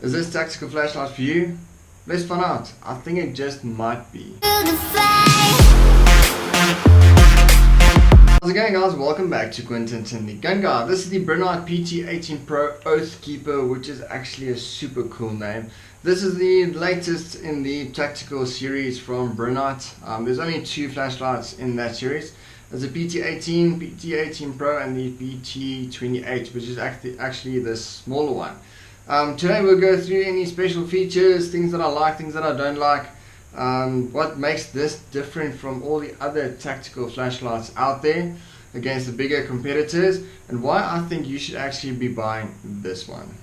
Is this tactical flashlight for you? Let's find out. I think it just might be. How's it going, guys? Welcome back to Quentin the Gun Guy. This is the Brinyte PT18Pro Oathkeeper, which is actually a super cool name. This is the latest in the tactical series from Brinyte. There's only two flashlights in that series. There's a PT18, PT18 Pro, and the PT28, which is actually the smaller one. Today we'll go through any special features, things that I like, things that I don't like, what makes this different from all the other tactical flashlights out there against the bigger competitors, and why I think you should actually be buying this one.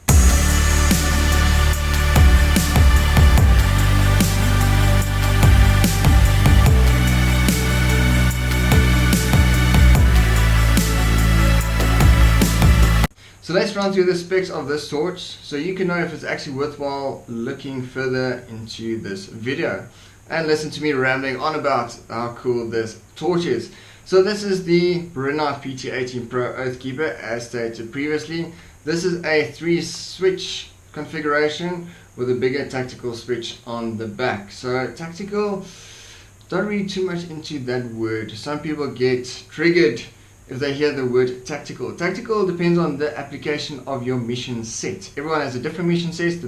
So let's run through the specs of this torch so you can know if it's actually worthwhile looking further into this video and listen to me rambling on about how cool this torch is. So this is the Brinyte PT18Pro Oathkeeper, as stated previously. This is a 3-switch configuration with a bigger tactical switch on the back. So tactical, don't read too much into that word. Some people get triggered if they hear the word tactical. Tactical depends on the application of your mission set. Everyone has a different mission set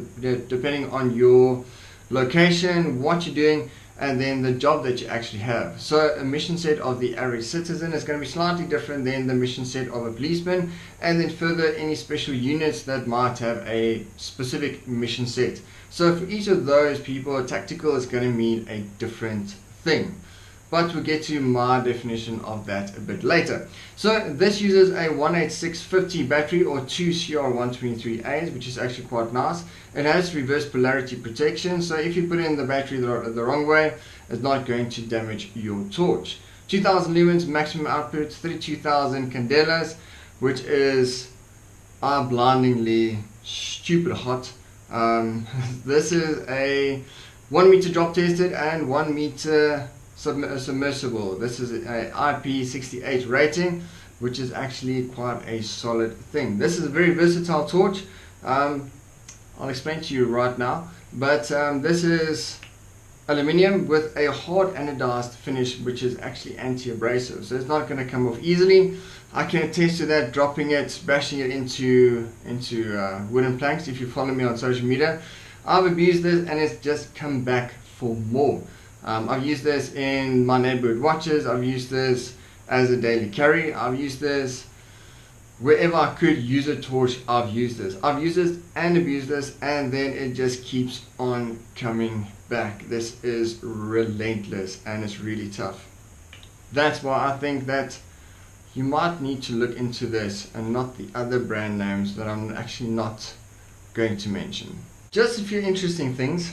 depending on your location, what you're doing, and then the job that you actually have. So a mission set of the average citizen is going to be slightly different than the mission set of a policeman, and then further any special units that might have a specific mission set. So for each of those people, tactical is going to mean a different thing. But we'll get to my definition of that a bit later. So this uses a 18650 battery or two CR123As, which is actually quite nice. It has reverse polarity protection, so if you put in the battery the wrong way, it's not going to damage your torch. 2000 lumens maximum output, 32,000 candelas, which is blindingly stupid hot. This is a 1 meter drop tested and 1 meter submersible. This is a IP68 rating, which is actually quite a solid thing. This is a very versatile torch. I'll explain to you right now, but this is aluminium with a hard anodized finish, which is actually anti-abrasive, so it's not going to come off easily. I can attest to that, dropping it, bashing it into wooden planks. If you follow me on social media, I've abused this and it's just come back for more. I've used this in my neighborhood watches, I've used this as a daily carry, I've used this wherever I could use a torch. I've used this and abused this, and then it just keeps on coming back. This is relentless and it's really tough. That's why I think that you might need to look into this and not the other brand names that I'm actually not going to mention. Just a few interesting things.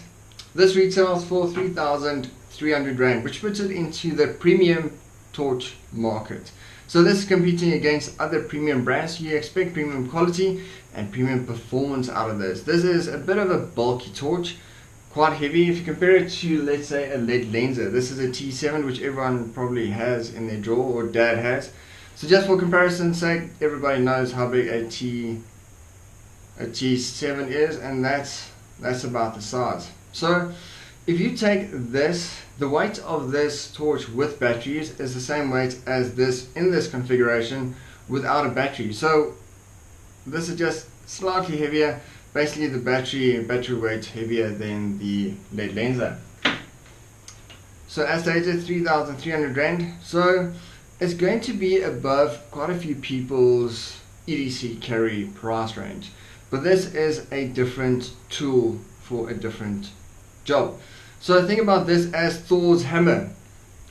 This retails for 3,300 Rand, which puts it into the premium torch market. So this is competing against other premium brands, so you expect premium quality and premium performance out of this. This is a bit of a bulky torch, quite heavy. If you compare it to, let's say, a lead lenser, this is a T7, which everyone probably has in their drawer or dad has. So just for comparison's sake, everybody knows how big a T7 is, and that's about the size. So if you take this, the weight of this torch with batteries is the same weight as this in this configuration without a battery. So this is just slightly heavier, basically the battery weight heavier than the lead lenser. So as stated, 3,300 Rand. So it's going to be above quite a few people's EDC carry price range. But this is a different tool for a different job. So think about this as Thor's hammer.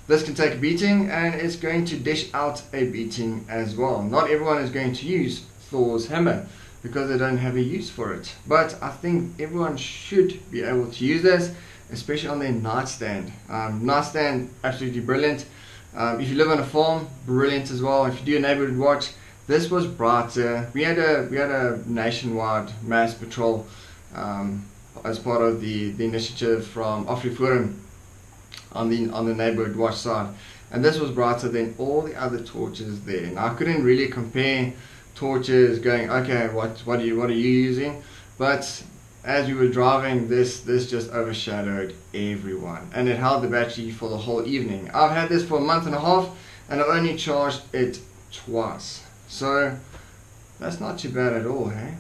This can take a beating and it's going to dish out a beating as well. Not everyone is going to use Thor's hammer because they don't have a use for it. But I think everyone should be able to use this, especially on their nightstand. Nightstand, absolutely brilliant. If you live on a farm, brilliant as well. If you do a neighborhood watch, this was brighter. We had a nationwide mass patrol as part of the initiative from Oathkeeper on the neighborhood watch side, and this was brighter than all the other torches there. Now I couldn't really compare torches going, okay, what are you using, but as we were driving, this just overshadowed everyone, and it held the battery for the whole evening. I've had this for a month and a half, and I've only charged it twice, so that's not too bad at all, hey?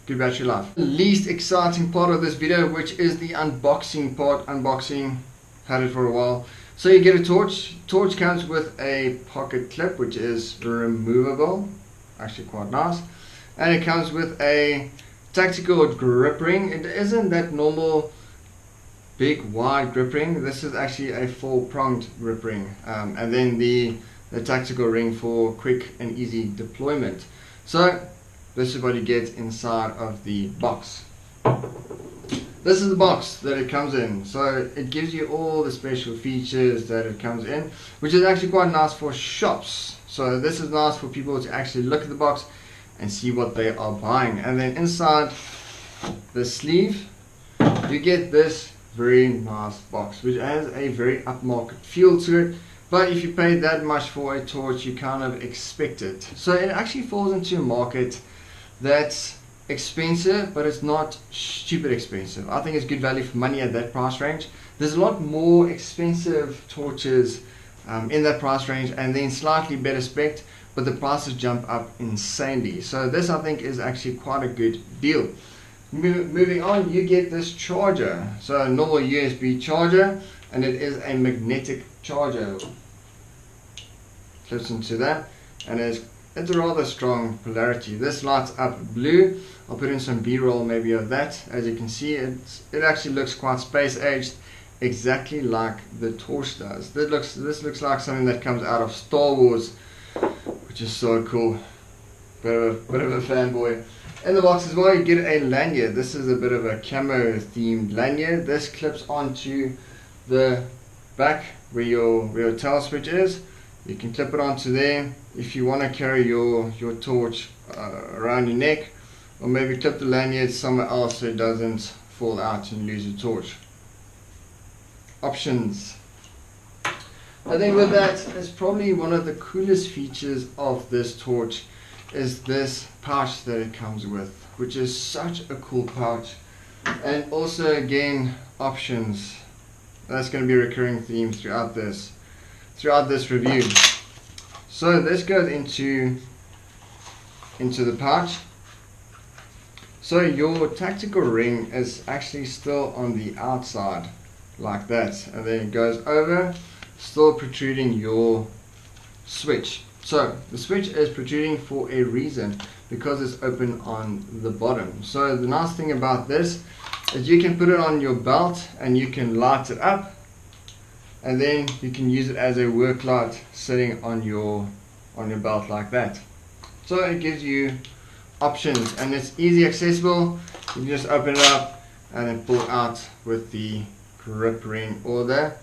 Good battery life. The least exciting part of this video, which is the unboxing part. Had it for a while. So you get a torch. Torch comes with a pocket clip, which is removable, actually quite nice, and it comes with a tactical grip ring. It isn't that normal big wide grip ring. This is actually a 4-pronged grip ring, and then the tactical ring for quick and easy deployment. So this is what you get inside of the box. This is the box that it comes in. So it gives you all the special features that it comes in, which is actually quite nice for shops. So this is nice for people to actually look at the box and see what they are buying. And then inside the sleeve, you get this very nice box, which has a very upmarket feel to it. But if you pay that much for a torch, you kind of expect it. So it actually falls into a market that's expensive, but it's not stupid expensive. I think it's good value for money at that price range. There's a lot more expensive torches in that price range, and then slightly better spec, but the prices jump up insanely. So this, I think, is actually quite a good deal. Moving on, you get this charger. So a normal USB charger, and it is a magnetic charger. Clips into that, and it's a rather strong polarity. This lights up blue. I'll put in some B-roll maybe of that. As you can see, it actually looks quite space aged, exactly like the torch does. This looks like something that comes out of Star Wars, which is so cool. Bit of a fanboy. In the box as well, you get a lanyard. This is a bit of a camo themed lanyard. This clips onto the back where your tail switch is. You can clip it onto there if you want to carry your torch around your neck, or maybe clip the lanyard somewhere else so it doesn't fall out and lose your torch. Options. I think with that, is probably one of the coolest features of this torch is this pouch that it comes with, which is such a cool pouch. And also again, options. That's going to be a recurring theme throughout this review. So this goes into the pouch. So your tactical ring is actually still on the outside like that, and then it goes over, still protruding your switch. So the switch is protruding for a reason, because it's open on the bottom. So the nice thing about this is you can put it on your belt and you can light it up, and then you can use it as a work light sitting on your belt like that. So it gives you options, and it's easy accessible. You can just open it up and then pull out with the grip ring or the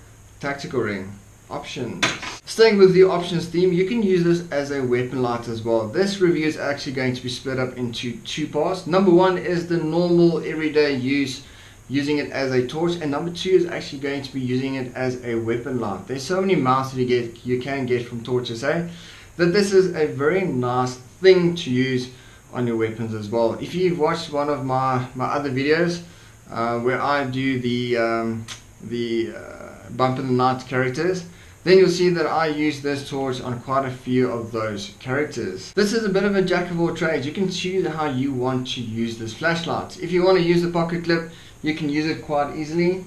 tactical ring. Options. Staying with the options theme, you can use this as a weapon light as well. This review is actually going to be split up into 2 parts. Number 1 is the normal everyday use, using it as a torch, and number 2 is actually going to be using it as a weapon light. There's so many mounts that you can get from torches, that this is a very nice thing to use on your weapons as well. If you've watched one of my other videos where I do the bump in the night characters, then you'll see that I use this torch on quite a few of those characters. This is a bit of a jack of all trades. You can choose how you want to use this flashlight. If you want to use the pocket clip, you can use it quite easily.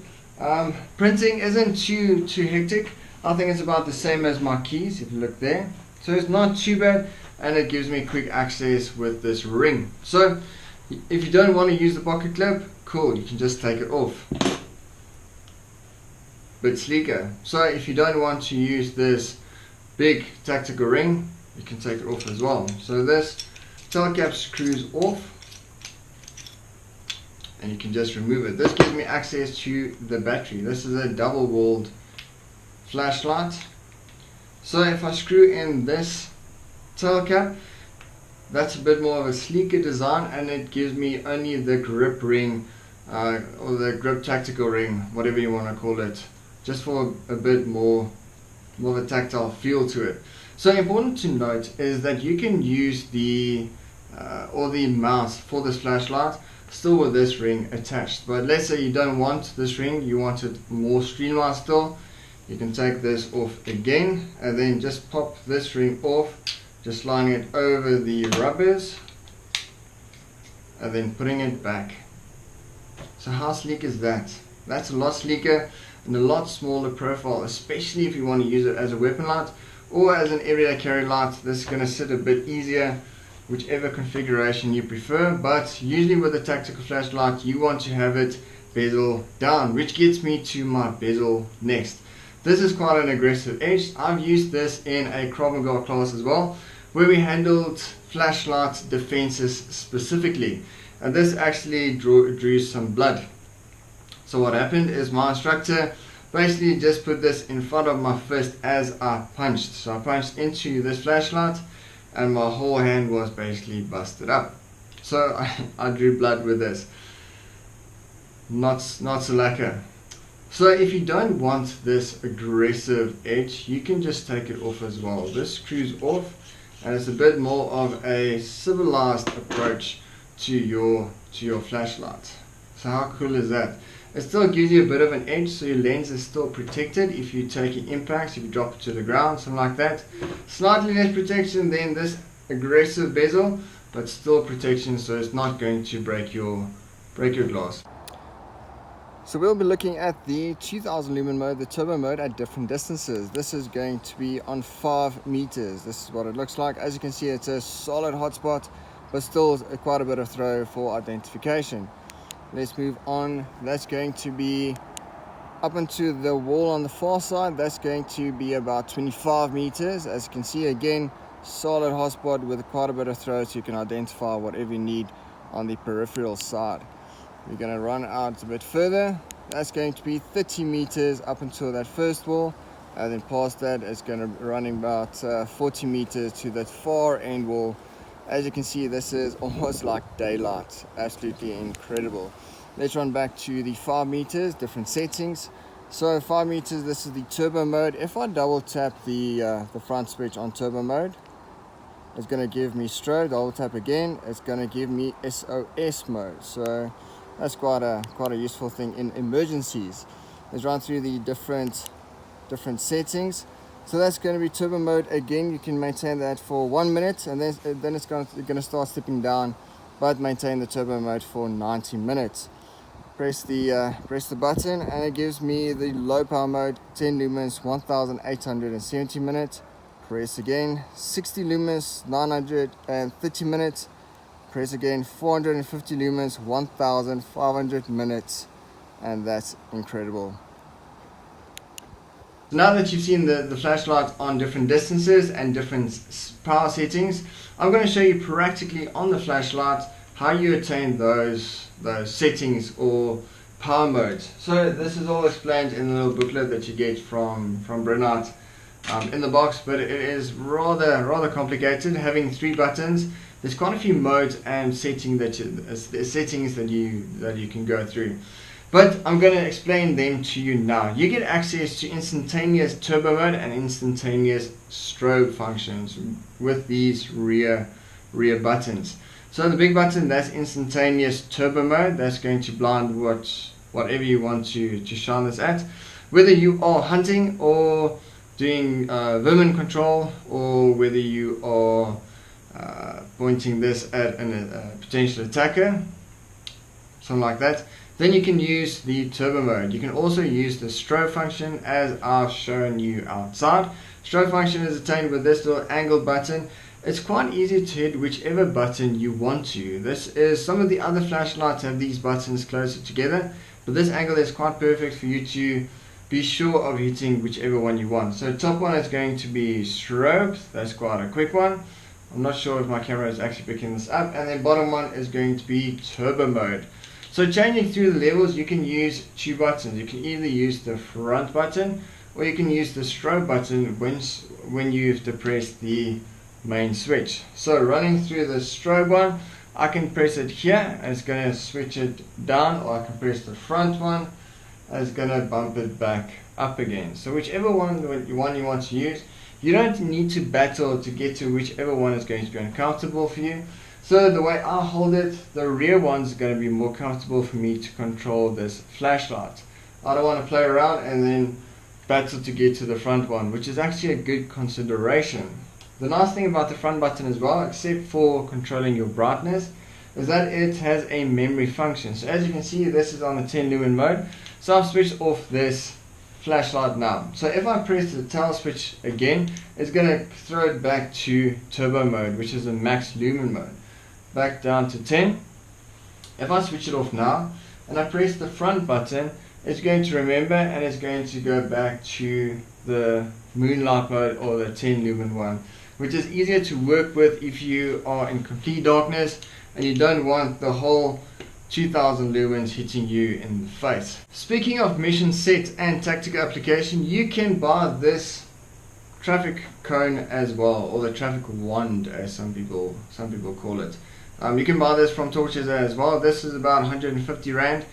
Printing isn't too hectic. I think it's about the same as my keys, if you look there. So it's not too bad, and it gives me quick access with this ring. So if you don't want to use the pocket clip, cool, you can just take it off. Bit sleeker. So if you don't want to use this big tactical ring, you can take it off as well. So this tail cap screws off, and you can just remove it. This gives me access to the battery. This is a double-walled flashlight. So if I screw in this tail cap, that's a bit more of a sleeker design, and it gives me only the grip ring or the grip tactical ring, whatever you want to call it, just for a bit more of a tactile feel to it. So important to note is that you can use the mouse for this flashlight still with this ring attached. But let's say you don't want this ring, you want it more streamlined still, you can take this off again and then just pop this ring off, just lining it over the rubbers and then putting it back. So how sleek is that? That's a lot sleeker and a lot smaller profile, especially if you want to use it as a weapon light or as an area carry light. This is going to sit a bit easier, whichever configuration you prefer, but usually with a tactical flashlight you want to have it bezel down, which gets me to my bezel next. This is quite an aggressive edge. I've used this in a Krav Maga class as well, where we handled flashlight defenses specifically, and this actually drew some blood. So what happened is my instructor basically just put this in front of my fist as I punched. So I punched into this flashlight and my whole hand was basically busted up. So I drew blood with this. Not so lacquer. So if you don't want this aggressive edge, you can just take it off as well. This screws off and it's a bit more of a civilized approach to your flashlight. So how cool is that? It still gives you a bit of an edge, so your lens is still protected if you take impacts, if you drop it to the ground, something like that. Slightly less protection than this aggressive bezel, but still protection, so it's not going to break your glass. So we'll be looking at the 2000 lumen mode, the turbo mode, at different distances. This is going to be on 5 meters. This is what it looks like. As you can see, it's a solid hotspot, but still quite a bit of throw for identification. Let's move on. That's going to be up into the wall on the far side. That's going to be about 25 meters. As you can see, again, solid hotspot with quite a bit of throw, so you can identify whatever you need on the peripheral side. We're going to run out a bit further. That's going to be 30 meters up until that first wall, and then past that it's going to be running about 40 meters to that far end wall. As you can see, this is almost like daylight. Absolutely incredible. Let's run back to the 5 meters, different settings. So 5 meters, this is the turbo mode. If I double tap the front switch on turbo mode, it's going to give me strobe. Double tap again, it's going to give me SOS mode. So that's quite a useful thing in emergencies. Let's run through the different settings. So that's going to be turbo mode. Again, you can maintain that for 1 minute, and then it's going to start slipping down, but maintain the turbo mode for 90 minutes. Press the button and it gives me the low power mode, 10 lumens, 1870 minutes. Press again, 60 lumens, 930 minutes. Press again, 450 lumens, 1500 minutes, and that's incredible. Now that you've seen the flashlight on different distances and different power settings, I'm going to show you practically on the flashlight how you attain those settings or power modes. So this is all explained in the little booklet that you get from Brinyte in the box, but it is rather complicated. Having 3 buttons, there's quite a few modes and settings that you can go through. But I'm going to explain them to you now. You get access to instantaneous turbo mode and instantaneous strobe functions with these rear buttons. So the big button, that's instantaneous turbo mode. That's going to blind whatever you want to shine this at. Whether you are hunting or doing vermin control, or whether you are pointing this at a potential attacker, something like that, then you can use the turbo mode. You can also use the strobe function as I've shown you outside. Strobe function is attained with this little angle button. It's quite easy to hit whichever button you want to. Some of the other flashlights have these buttons closer together, but this angle is quite perfect for you to be sure of hitting whichever one you want. So top one is going to be strobe. That's quite a quick one. I'm not sure if my camera is actually picking this up. And then bottom one is going to be turbo mode. So changing through the levels, you can use 2 buttons. You can either use the front button or you can use the strobe button when you've depressed the main switch. So running through the strobe one, I can press it here and it's going to switch it down, or I can press the front one and it's going to bump it back up again. So whichever one you want to use, you don't need to battle to get to whichever one is going to be uncomfortable for you. So the way I hold it, the rear one's going to be more comfortable for me to control this flashlight. I don't want to play around and then battle to get to the front one, which is actually a good consideration. The nice thing about the front button as well, except for controlling your brightness, is that it has a memory function. So as you can see, this is on the 10 lumen mode. So I've switched off this flashlight now. So if I press the tail switch again, it's going to throw it back to turbo mode, which is a max lumen mode. Back down to 10. If I switch it off now and I press the front button, it's going to remember and it's going to go back to the moonlight mode or the 10 lumen one, which is easier to work with if you are in complete darkness and you don't want the whole 2000 lumens hitting you in the face. Speaking of mission set and tactical application, you can buy this traffic cone as well, or the traffic wand as some people call it. You can buy this from Torches as well. This is about 150 Rand.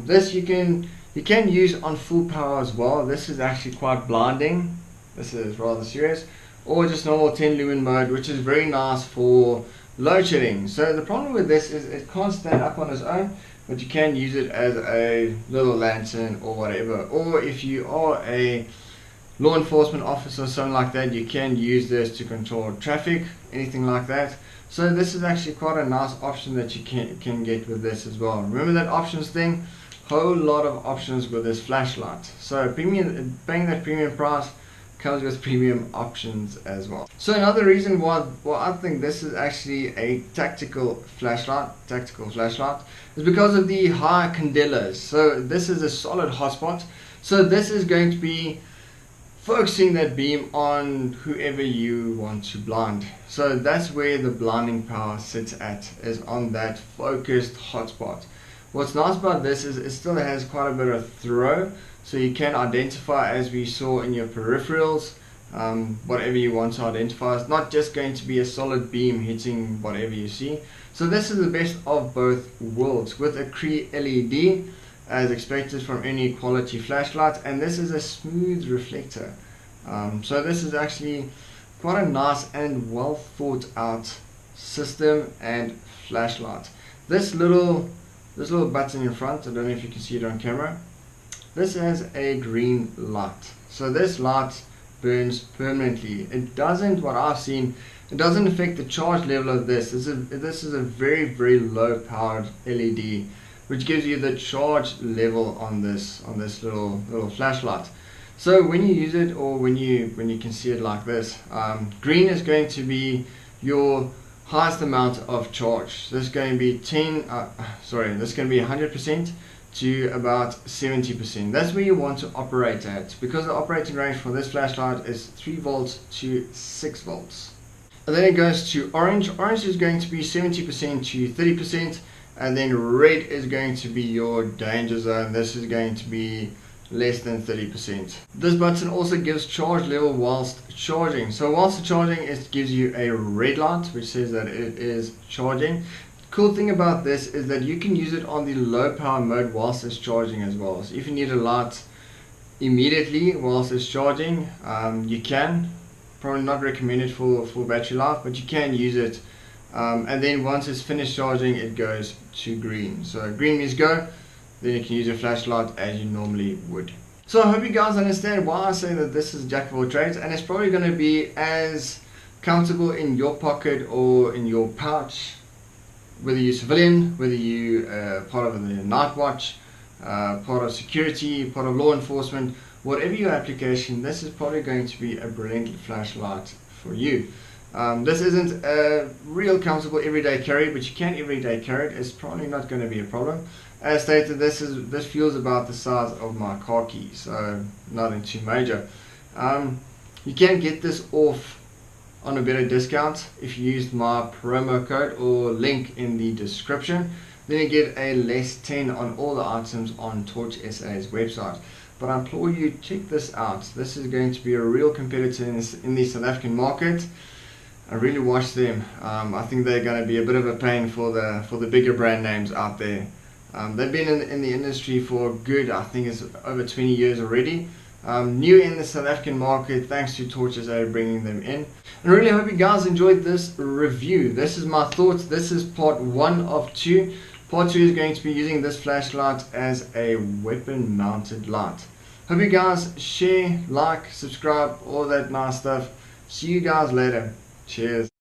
This you can use on full power as well. This is actually quite blinding. This is rather serious. Or just normal 10 lumen mode, which is very nice for load shedding. So the problem with this is it can't stand up on its own, but you can use it as a little lantern or whatever. Or if you are a law enforcement officer or something like that, you can use this to control traffic, anything like that. So this is actually quite a nice option that you can get with this as well. Remember that options thing? Whole lot of options with this flashlight. So premium, paying that premium price comes with premium options as well. So another reason why I think this is actually a tactical flashlight, is because of the high candelas. So this is a solid hotspot. So this is going to be focusing that beam on whoever you want to blind. So that's where the blinding power sits at, is on that focused hotspot. What's nice about this is it still has quite a bit of throw, so you can identify, as we saw in your peripherals, whatever you want to identify. It's not just going to be a solid beam hitting whatever you see. So this is the best of both worlds, with a Cree LED as expected from any quality flashlight, and this is a smooth reflector. So this is actually quite a nice and well thought out system and flashlight. This little button in front, I don't know if you can see it on camera, this has a green light. So this light burns permanently. It doesn't, what I've seen, it doesn't affect the charge level of this. This is a very, very low powered LED, which gives you the charge level on this little flashlight. So when you use it, or when you can see it like this, green is going to be your highest amount of charge. This is going to be this is going to be 100% to about 70%. That's where you want to operate at, because the operating range for this flashlight is 3 volts to 6 volts. And then it goes to orange. Orange is going to be 70% to 30%, and then red is going to be your danger zone. This is going to be less than 30%. This button also gives charge level whilst charging. So whilst charging, it gives you a red light which says that it is charging. Cool thing about this is that you can use it on the low power mode whilst it's charging as well. So if you need a light immediately whilst it's charging, you can. Probably not recommended for battery life, but you can use it. And then once it's finished charging, it goes to green. So green means go, then you can use your flashlight as you normally would. So I hope you guys understand why I say that this is jack of all trades, and it's probably going to be as comfortable in your pocket or in your pouch, whether you're civilian, whether you part of the night watch, part of security, part of law enforcement, whatever your application, this is probably going to be a brilliant flashlight for you. This isn't a real comfortable everyday carry, but you can everyday carry it. It's probably not going to be a problem. As stated, this feels about the size of my car key, so nothing too major. You can get this off on a better discount if you use my promo code or link in the description. Then you get a less 10 on all the items on Torch SA's website. But I implore you, check this out. This is going to be a real competitor in the South African market. I really watch them. I think they're going to be a bit of a pain for the bigger brand names out there. They've been in the industry for good, I think it's over 20 years already. new in the South African market thanks to torches that are bringing them in. And really hope you guys enjoyed this review. This is my thoughts. This is part 1 of 2. Part 2 is going to be using this flashlight as a weapon mounted light. Hope you guys share, like, subscribe, all that nice stuff. See you guys later. Cheers.